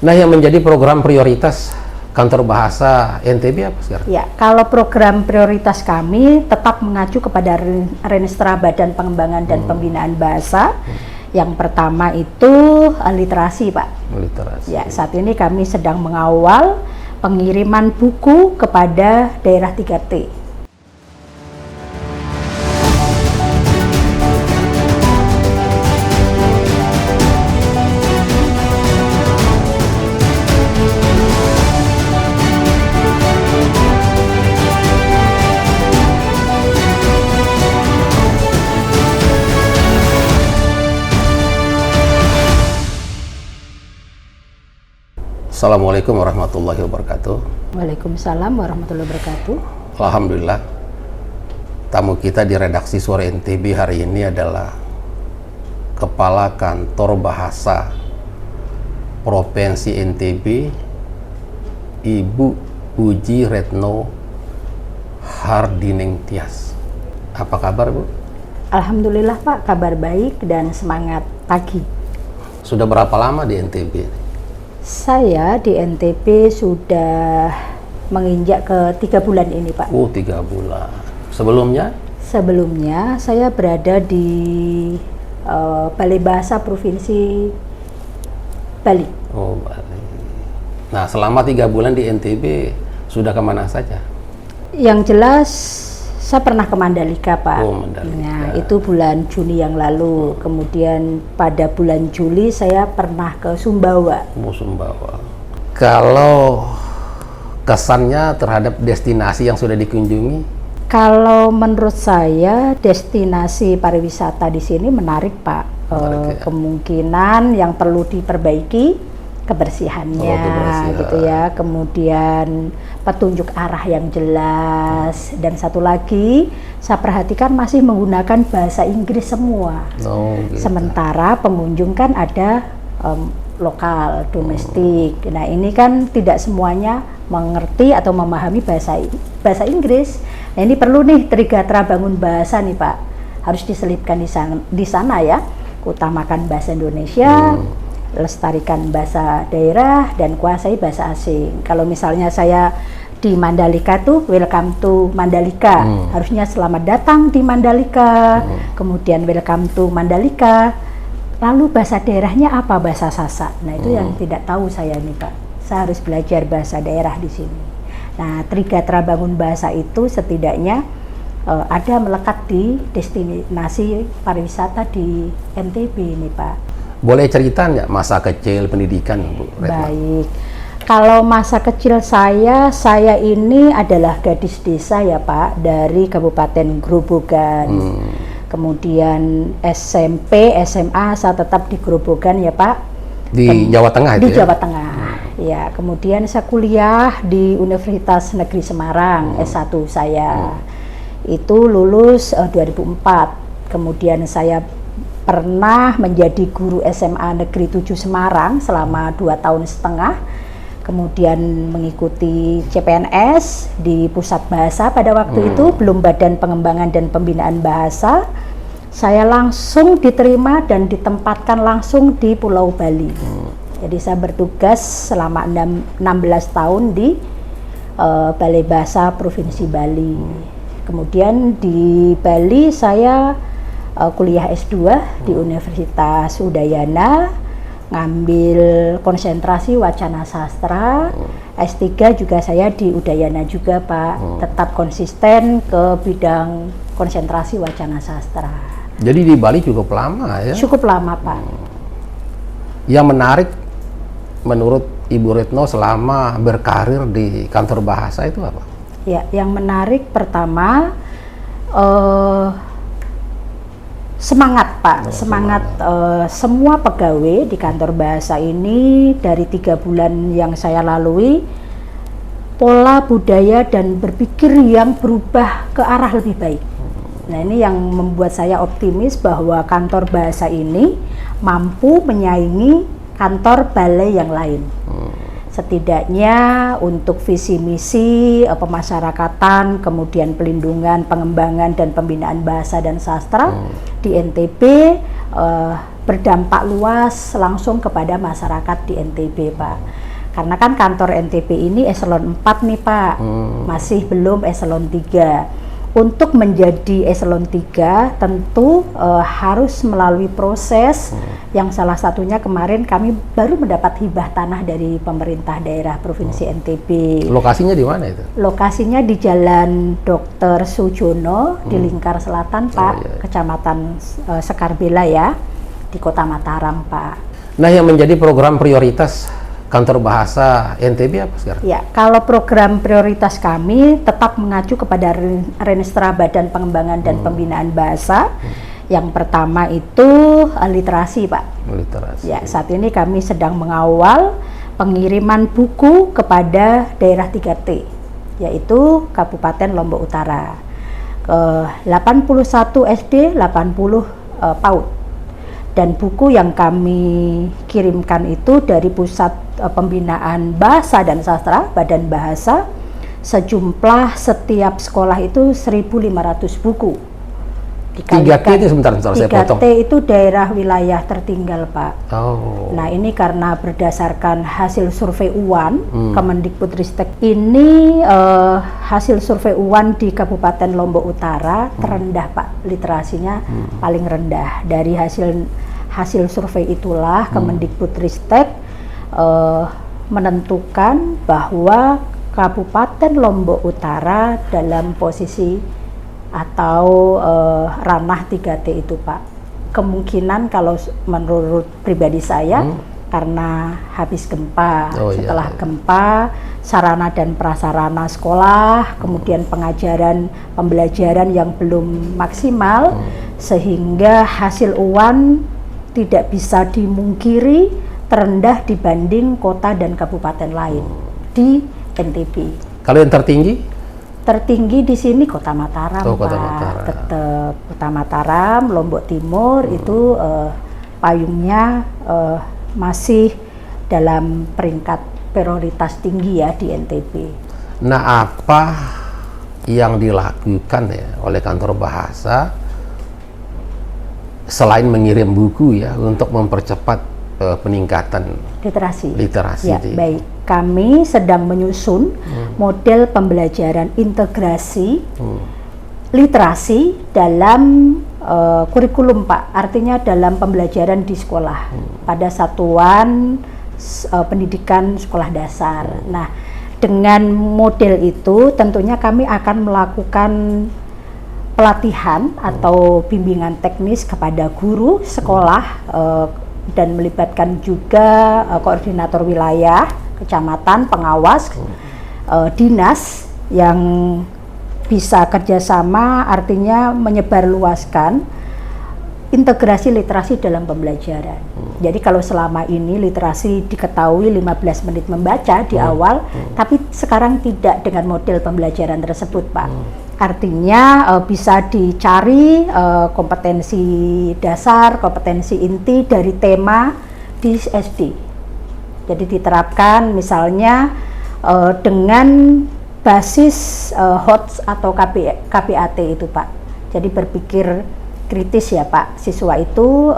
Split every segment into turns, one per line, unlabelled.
Nah, yang menjadi program prioritas Kantor Bahasa NTB apa sekarang?
Ya, kalau program prioritas kami tetap mengacu kepada Renstra Badan Pengembangan dan Pembinaan Bahasa. Yang pertama itu literasi, Pak.
Literasi.
Ya, saat ini kami sedang mengawal pengiriman buku kepada daerah 3T.
Assalamualaikum warahmatullahi wabarakatuh.
Waalaikumsalam warahmatullahi wabarakatuh.
Alhamdulillah, tamu kita di redaksi Suara NTB hari ini adalah Kepala Kantor Bahasa Provinsi NTB, Ibu Uji Retno Hardining Tias. Apa kabar, Bu?
Alhamdulillah, Pak, kabar baik dan semangat pagi.
Sudah berapa lama di NTB?
Saya di NTB sudah menginjak ke 3 bulan ini, Pak.
3 bulan. Sebelumnya?
Sebelumnya saya berada di Balai Bahasa Provinsi Bali.
Oh, Bali. Nah, selama 3 bulan di NTB sudah kemana saja?
Yang jelas saya pernah ke Mandalika, Pak.
Oh, Mandalika.
Nah, itu bulan Juni yang lalu. Kemudian pada bulan Juli saya pernah ke Sumbawa.
Oh, Sumbawa. Kalau kesannya terhadap destinasi yang sudah dikunjungi?
Kalau menurut saya destinasi pariwisata di sini menarik, Pak.
Menarik, ya.
Kemungkinan yang perlu diperbaiki kebersihannya, gitu ya. Kemudian petunjuk arah yang jelas, dan satu lagi saya perhatikan masih menggunakan bahasa Inggris semua.
Oh, gitu.
Sementara pengunjung kan ada lokal, domestik. Nah, ini kan tidak semuanya mengerti atau memahami bahasa Inggris. Nah, ini perlu nih Trigatra Bangun Bahasa nih, Pak. Harus diselipkan di sana ya. Utamakan bahasa Indonesia, lestarikan bahasa daerah, dan kuasai bahasa asing. Kalau misalnya saya di Mandalika tuh welcome to Mandalika, harusnya selamat datang di Mandalika, kemudian welcome to Mandalika. Lalu bahasa daerahnya apa? Bahasa Sasak. Nah, itu yang tidak tahu saya nih, Pak. Saya harus belajar bahasa daerah di sini. Nah, Trigatra Bangun Bahasa itu setidaknya ada melekat di destinasi pariwisata di NTB nih, Pak.
Boleh cerita nggak masa kecil pendidikan, Bu Retno?
Baik, kalau masa kecil saya ini adalah gadis desa ya, Pak, dari Kabupaten Grobogan. Kemudian SMP, SMA saya tetap di Grobogan ya, Pak.
Di Jawa Tengah itu
di
ya?
Jawa Tengah. Ya, kemudian saya kuliah di Universitas Negeri Semarang, S1 saya. Itu lulus 2004. Kemudian saya pernah menjadi guru SMA Negeri 7 Semarang selama 2,5 tahun. Kemudian mengikuti CPNS di Pusat Bahasa pada waktu itu, belum Badan Pengembangan dan Pembinaan Bahasa. Saya langsung diterima dan ditempatkan langsung di Pulau Bali. Jadi saya bertugas selama 16 tahun di Balai Bahasa Provinsi Bali. Kemudian di Bali saya kuliah S2 di Universitas Udayana, ngambil konsentrasi wacana sastra. S3 juga saya di Udayana juga, Pak. Tetap konsisten ke bidang konsentrasi wacana sastra.
Jadi di Bali cukup lama ya?
Cukup lama, Pak.
Yang menarik menurut Ibu Retno selama berkarir di kantor bahasa itu apa?
Ya, yang menarik pertama semangat, Pak. Semangat semua pegawai di kantor bahasa ini dari 3 bulan yang saya lalui, pola budaya dan berpikir yang berubah ke arah lebih baik. Nah, ini yang membuat saya optimis bahwa kantor bahasa ini mampu menyaingi kantor balai yang lain. Setidaknya untuk visi misi pemasyarakatan, kemudian pelindungan, pengembangan dan pembinaan bahasa dan sastra di NTB berdampak luas langsung kepada masyarakat di NTB, Pak. Karena kan kantor NTB ini eselon 4 nih, Pak. Masih belum eselon 3. Untuk menjadi eselon 3 tentu harus melalui proses yang salah satunya kemarin kami baru mendapat hibah tanah dari pemerintah daerah Provinsi NTB.
Lokasinya di mana itu?
Lokasinya di Jalan Dr. Sujono di Lingkar Selatan, Pak, Kecamatan Sekarbela ya, di Kota Mataram, Pak.
Nah, yang menjadi program prioritas kantor bahasa NTB apa sekarang?
Ya, kalau program prioritas kami tetap mengacu kepada Renstra Badan Pengembangan dan Pembinaan Bahasa. Yang pertama itu literasi, Pak.
Literasi.
Ya, saat ini kami sedang mengawal pengiriman buku kepada daerah 3T, yaitu Kabupaten Lombok Utara. 81 SD, 80 PAUD. Dan buku yang kami kirimkan itu dari Pusat Pembinaan Bahasa dan Sastra, Badan Bahasa, sejumlah setiap sekolah itu 1.500 buku.
3T itu sebentar saya potong.
3T itu daerah wilayah tertinggal, Pak.
Oh.
Nah, ini karena berdasarkan hasil survei UAN Kemendikbudristek ini, hasil survei UAN di Kabupaten Lombok Utara terendah, Pak, literasinya paling rendah. Dari hasil survei itulah Kemendikbudristek menentukan bahwa Kabupaten Lombok Utara dalam posisi atau ranah 3T itu, Pak. Kemungkinan kalau menurut pribadi saya karena habis gempa, setelah gempa sarana dan prasarana sekolah, kemudian pengajaran pembelajaran yang belum maksimal, sehingga hasil UAN tidak bisa dimungkiri terendah dibanding kota dan kabupaten lain di NTB.
Kalau yang tertinggi?
Tertinggi di sini Kota Mataram,
Kota
Pak.
Mataram.
Tetap Kota Mataram, Lombok Timur itu payungnya masih dalam peringkat prioritas tinggi ya di NTB.
Nah, apa yang dilakukan ya oleh kantor bahasa selain mengirim buku ya untuk mempercepat peningkatan literasi
ya, baik. Kami sedang menyusun model pembelajaran integrasi literasi dalam kurikulum, Pak. Artinya dalam pembelajaran di sekolah pada satuan pendidikan sekolah dasar. Nah, dengan model itu tentunya kami akan melakukan pelatihan atau bimbingan teknis kepada guru sekolah dan melibatkan juga koordinator wilayah, kecamatan, pengawas, dinas yang bisa kerjasama, artinya menyebarluaskan integrasi literasi dalam pembelajaran. Jadi kalau selama ini literasi diketahui 15 menit membaca di awal, tapi sekarang tidak dengan model pembelajaran tersebut, Pak. Artinya bisa dicari kompetensi dasar, kompetensi inti dari tema di SD. Jadi diterapkan misalnya dengan basis HOTS atau KPAT itu, Pak. Jadi berpikir kritis ya, Pak. Siswa itu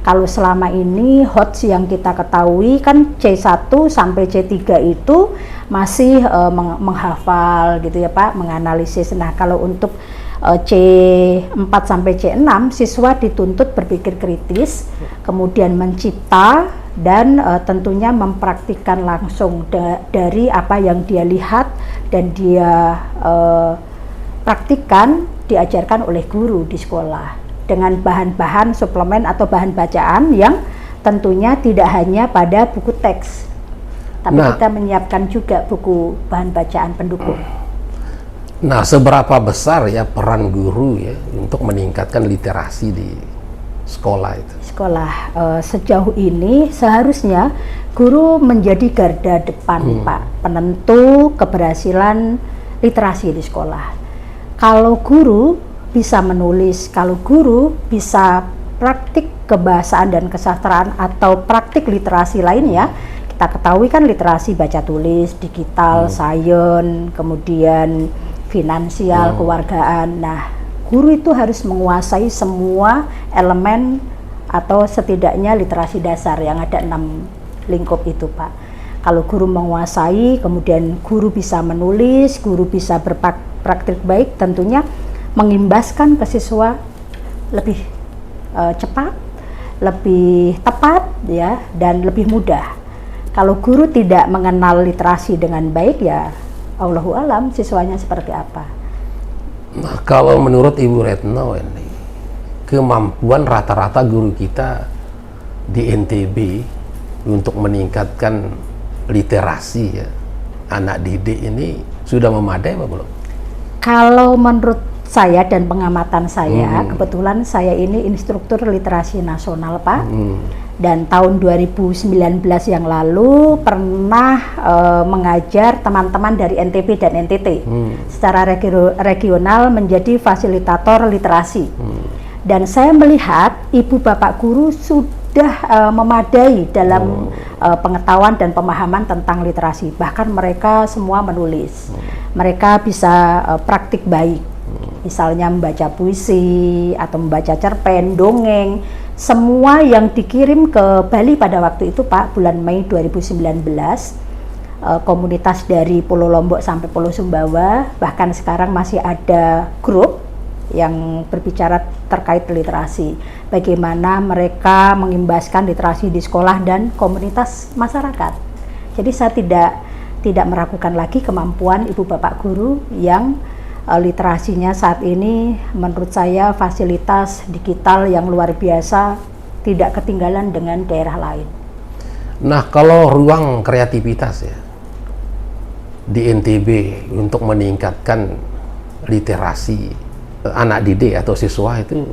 kalau selama ini HOTS yang kita ketahui kan C1 sampai C3 itu masih menghafal gitu ya, Pak, menganalisis. Nah, kalau untuk C4 sampai C6 siswa dituntut berpikir kritis, kemudian mencipta dan tentunya mempraktikkan langsung dari apa yang dia lihat dan dia praktikkan, diajarkan oleh guru di sekolah dengan bahan-bahan suplemen atau bahan bacaan yang tentunya tidak hanya pada buku teks, tapi kita menyiapkan juga buku bahan bacaan pendukung.
Nah, seberapa besar ya peran guru ya untuk meningkatkan literasi di sekolah itu? Sekolah
sejauh ini seharusnya guru menjadi garda depan, Pak, penentu keberhasilan literasi di sekolah. Kalau guru bisa menulis, kalau guru bisa praktik kebahasaan dan kesastraan atau praktik literasi lainnya, kita ketahui kan literasi baca tulis, digital, sains, kemudian finansial, kewargaan. Nah, guru itu harus menguasai semua elemen atau setidaknya literasi dasar yang ada 6 lingkup itu, Pak. Kalau guru menguasai, kemudian guru bisa menulis, guru bisa berpraktik baik, tentunya mengimbaskan ke siswa lebih cepat, lebih tepat ya, dan lebih mudah. Kalau guru tidak mengenal literasi dengan baik, ya Allahu alam siswanya seperti apa.
Nah, kalau menurut Ibu Retno ini, kemampuan rata-rata guru kita di NTB untuk meningkatkan literasi ya, anak didik ini sudah memadai apa belum? Kalau
menurut saya dan pengamatan saya, kebetulan saya ini instruktur literasi nasional, Pak. Dan tahun 2019 yang lalu pernah mengajar teman-teman dari NTB dan NTT secara regional menjadi fasilitator literasi. Dan saya melihat ibu bapak guru sudah memadai dalam pengetahuan dan pemahaman tentang literasi. Bahkan mereka semua menulis. Mereka bisa praktik baik. Misalnya membaca puisi atau membaca cerpen, dongeng, semua yang dikirim ke Bali pada waktu itu, Pak, bulan Mei 2019, komunitas dari Pulau Lombok sampai Pulau Sumbawa, bahkan sekarang masih ada grup yang berbicara terkait literasi, bagaimana mereka mengimbaskan literasi di sekolah dan komunitas masyarakat. Jadi saya tidak meragukan lagi kemampuan ibu bapak guru yang literasinya saat ini menurut saya fasilitas digital yang luar biasa, tidak ketinggalan dengan daerah lain.
Nah, kalau ruang kreativitas ya di NTB untuk meningkatkan literasi anak didik atau siswa itu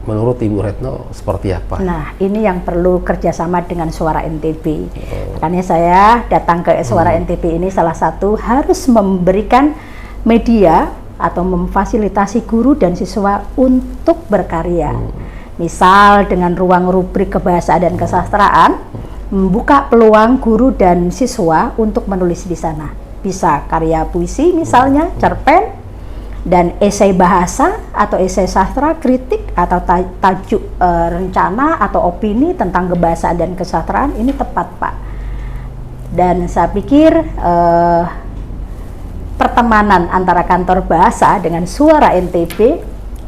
menurut Ibu Retno seperti apa? Nah,
ini yang perlu kerjasama dengan Suara NTB. Makanya saya datang ke Suara NTB ini salah satu harus memberikan media atau memfasilitasi guru dan siswa untuk berkarya. Misal dengan ruang rubrik kebahasaan dan kesastraan, membuka peluang guru dan siswa untuk menulis di sana. Bisa karya puisi misalnya, cerpen, dan esai bahasa atau esai sastra, kritik atau tajuk rencana atau opini tentang kebahasaan dan kesastraan, ini tepat, Pak. Dan saya pikir pertemanan antara kantor bahasa dengan Suara NTB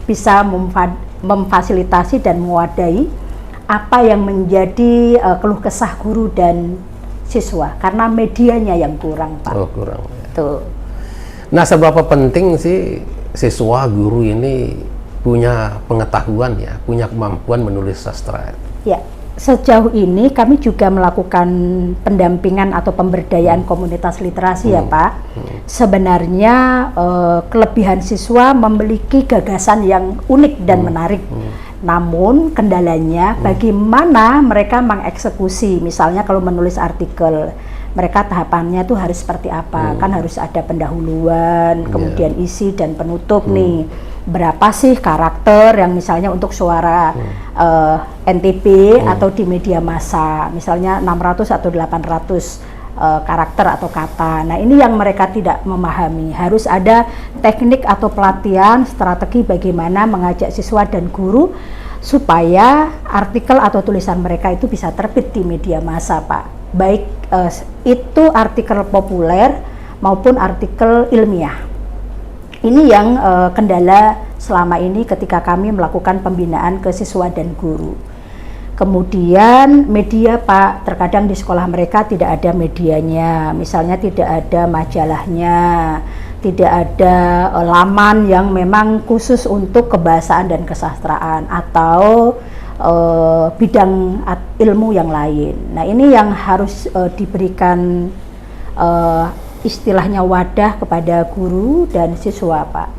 bisa memfasilitasi dan mewadahi apa yang menjadi keluh kesah guru dan siswa, karena medianya yang kurang, Pak.
Oh, kurang. Ya.
Tuh.
Nah, seberapa penting sih siswa guru ini punya pengetahuan ya, punya kemampuan menulis sastra?
Ya, sejauh ini kami juga melakukan pendampingan atau pemberdayaan komunitas literasi ya, Pak. Sebenarnya kelebihan siswa memiliki gagasan yang unik dan menarik. Namun kendalanya bagaimana mereka mengeksekusi. Misalnya kalau menulis artikel, mereka tahapannya tuh harus seperti apa? Kan harus ada pendahuluan, kemudian isi dan penutup nih. Berapa sih karakter yang misalnya untuk Suara NTB atau di media massa, misalnya 600 atau 800 karakter atau kata. Nah, ini yang mereka tidak memahami. Harus ada teknik atau pelatihan strategi bagaimana mengajak siswa dan guru supaya artikel atau tulisan mereka itu bisa terbit di media massa, Pak. Baik itu artikel populer maupun artikel ilmiah. Ini yang kendala selama ini ketika kami melakukan pembinaan ke siswa dan guru. Kemudian media, Pak, terkadang di sekolah mereka tidak ada medianya, misalnya tidak ada majalahnya, tidak ada laman yang memang khusus untuk kebahasaan dan kesastraan atau bidang ilmu yang lain. Nah, ini yang harus diberikan istilahnya wadah kepada guru dan siswa, Pak.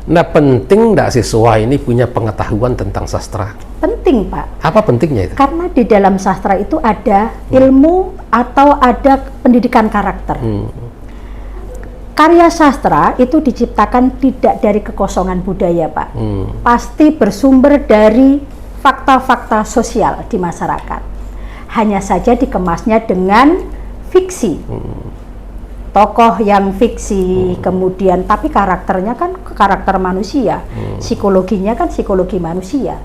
Nah, penting nggak siswa ini punya pengetahuan tentang sastra?
Penting, Pak.
Apa pentingnya itu?
Karena di dalam sastra itu ada ilmu atau ada pendidikan karakter. Karya sastra itu diciptakan tidak dari kekosongan budaya, Pak. Pasti bersumber dari fakta-fakta sosial di masyarakat. Hanya saja dikemasnya dengan fiksi. Tokoh yang fiksi, kemudian tapi karakternya kan karakter manusia, psikologinya kan psikologi manusia.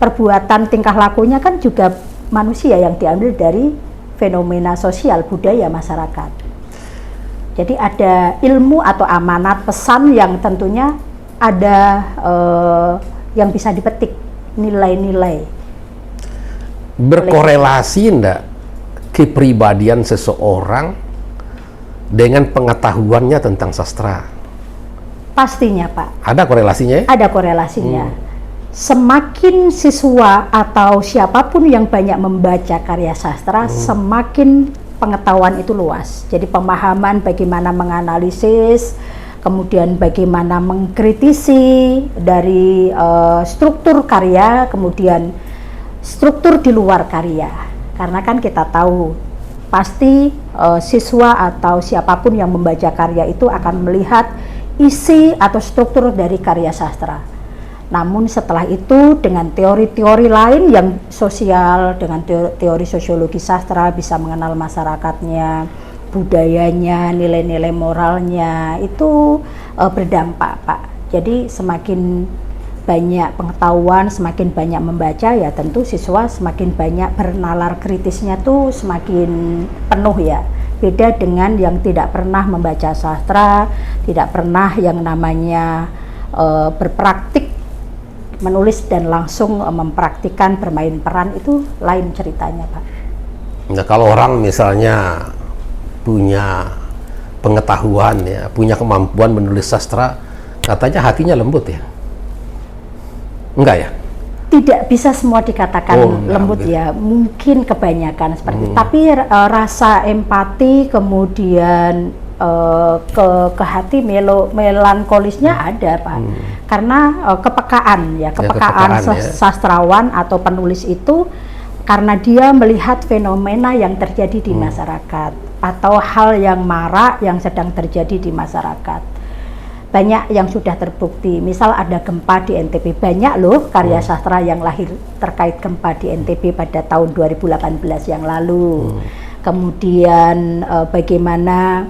perbuatan tingkah lakunya kan juga manusia yang diambil dari fenomena sosial budaya masyarakat. Jadi ada ilmu atau amanat pesan yang tentunya ada yang bisa dipetik, nilai-nilai.
Berkorelasi enggak kepribadian seseorang dengan pengetahuannya tentang sastra?
Pastinya Pak.
Ada korelasinya ya?
Ada korelasinya. Semakin siswa atau siapapun yang banyak membaca karya sastra, semakin pengetahuan itu luas. Jadi pemahaman bagaimana menganalisis, kemudian bagaimana mengkritisi dari struktur karya, kemudian struktur di luar karya. Karena kan kita tahu pasti siswa atau siapapun yang membaca karya itu akan melihat isi atau struktur dari karya sastra. Namun setelah itu dengan teori-teori lain yang sosial, dengan teori sosiologi sastra bisa mengenal masyarakatnya, budayanya, nilai-nilai moralnya, itu berdampak Pak. Jadi semakin banyak pengetahuan, semakin banyak membaca, ya tentu siswa semakin banyak bernalar kritisnya tuh semakin penuh ya. Beda dengan yang tidak pernah membaca sastra, tidak pernah yang namanya berpraktik menulis dan langsung mempraktikkan bermain peran, itu lain ceritanya Pak.
Nah, kalau orang misalnya punya pengetahuan ya, punya kemampuan menulis sastra, katanya hatinya lembut ya? Enggak ya?
Tidak bisa semua dikatakan lembut
enggak.
Ya, mungkin kebanyakan seperti itu. Tapi rasa empati kemudian ke hati melankolisnya ada Pak. Karena kepekaan ya, kepekaan sastrawan atau penulis itu karena dia melihat fenomena yang terjadi di masyarakat atau hal yang marak yang sedang terjadi di masyarakat. Banyak yang sudah terbukti, misal ada gempa di NTB, banyak loh karya sastra yang lahir terkait gempa di NTB pada tahun 2018 yang lalu. Kemudian bagaimana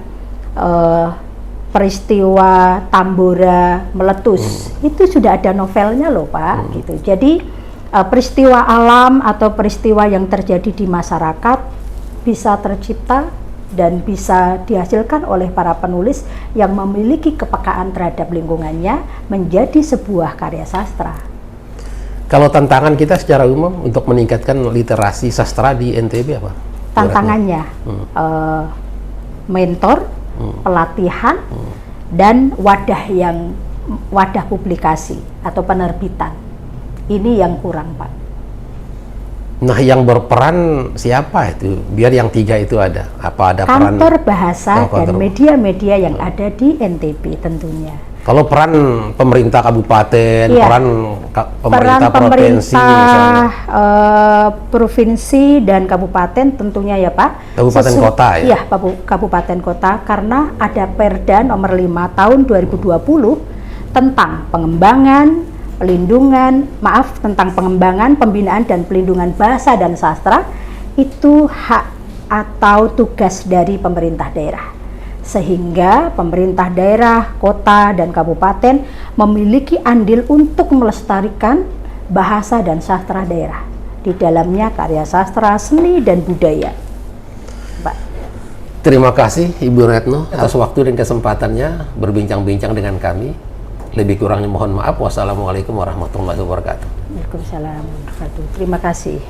peristiwa Tambora meletus, itu sudah ada novelnya loh Pak, gitu. Jadi peristiwa alam atau peristiwa yang terjadi di masyarakat bisa tercipta dan bisa dihasilkan oleh para penulis yang memiliki kepekaan terhadap lingkungannya menjadi sebuah karya sastra.
Kalau tantangan kita secara umum untuk meningkatkan literasi sastra di NTB apa?
Tantangannya mentor, pelatihan, dan wadah publikasi atau penerbitan. Ini yang kurang Pak.
Nah, yang berperan siapa itu? Biar yang tiga itu ada. Apa ada peran
kantor bahasa dan media-media yang ada di NTB tentunya.
Kalau peran pemerintah kabupaten,
Iya.
pemerintah provinsi misalnya.
Provinsi dan kabupaten tentunya ya Pak.
Kabupaten kota ya?
Iya, kabupaten kota, karena ada Perda nomor 5 tahun 2020 tentang tentang pengembangan, pembinaan dan pelindungan bahasa dan sastra. Itu hak atau tugas dari pemerintah daerah. Sehingga pemerintah daerah, kota, dan kabupaten memiliki andil untuk melestarikan bahasa dan sastra daerah. Di dalamnya karya sastra, seni, dan budaya. Pak.
Terima kasih Ibu Retno atas waktu dan kesempatannya berbincang-bincang dengan kami. Lebih kurangnya mohon maaf. Wassalamualaikum warahmatullahi wabarakatuh.
Waalaikumsalam warahmatullahi wabarakatuh. Terima kasih.